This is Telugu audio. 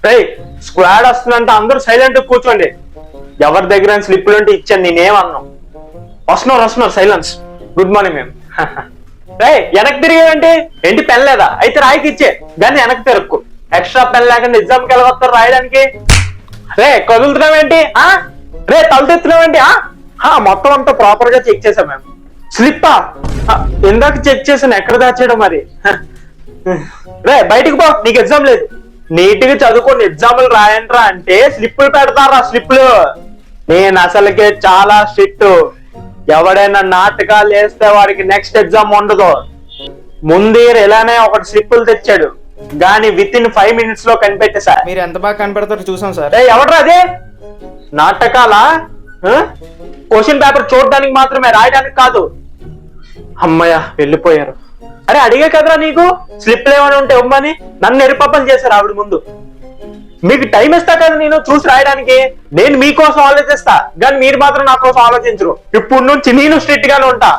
రేయ్ స్క్వాడ్ వస్తుందంటే అందరూ సైలెంట్ కూర్చోండి. ఎవరి దగ్గర స్లిప్పులు ఉంటే ఇచ్చాను, నేనేమన్నాం. వస్తున్నారు సైలెన్స్. గుడ్ మార్నింగ్ మేము. రే వెనక్కి తిరిగేంటి? ఏంటి పెన్ లేదా? అయితే రాయికి ఇచ్చే దాన్ని వెనక్కి తిరక్కు. ఎక్స్ట్రా పెన్ లేకుండా ఎగ్జామ్కి వెళ్ళగొస్తారు రాయడానికి. రే కదులుతున్నావేంటి? రే తలతెత్తున్నావేంటి? మొత్తం అంతా ప్రాపర్ గా చెక్ చేసాం మేము. స్లిప్పా ఇందాక చెక్ చేసాను, ఎక్కడ దాచాడు మరి. రే బయటికి పో, నీకు ఎగ్జామ్ లేదు. నీట్ గా చదువుకోండి, ఎగ్జాములు రాయంట్రా అంటే స్లిప్పులు పెడతారా స్లిప్పులు. నేను అసలుకే చాలా స్ట్రిక్ట్. ఎవడైనా నాటకాలు వేస్తే వాడికి నెక్స్ట్ ఎగ్జామ్ ఉండదు. ముందే ఇలానే ఒకటి స్లిప్పులు తెచ్చాడు కానీ విత్ ఇన్ 5 minutes లో కనిపెట్టేసా. మీరు ఎంత బాగా కనిపెడతారో చూసాం సార్. ఎవడ్రా అదే? నాటకాలా? క్వశ్చన్ పేపర్ చూడడానికి మాత్రమే, రాయడానికి కాదు. అమ్మయ్య వెళ్ళిపోయారు. అరే అడిగే కదరా నీకు స్లిప్లు ఏమైనా ఉంటే ఇవ్వమని. నన్ను ఎరిపప్పని చేశారు ఆవిడ ముందు. మీకు టైం ఇస్తా కదా నేను చూసి రాయడానికి. నేను మీకోసం ఆలోచిస్తా కానీ మీరు మాత్రం నా కోసం ఆలోచించరు. ఇప్పుడు నుంచి నేను స్ట్రిక్ట్ గానే ఉంటా.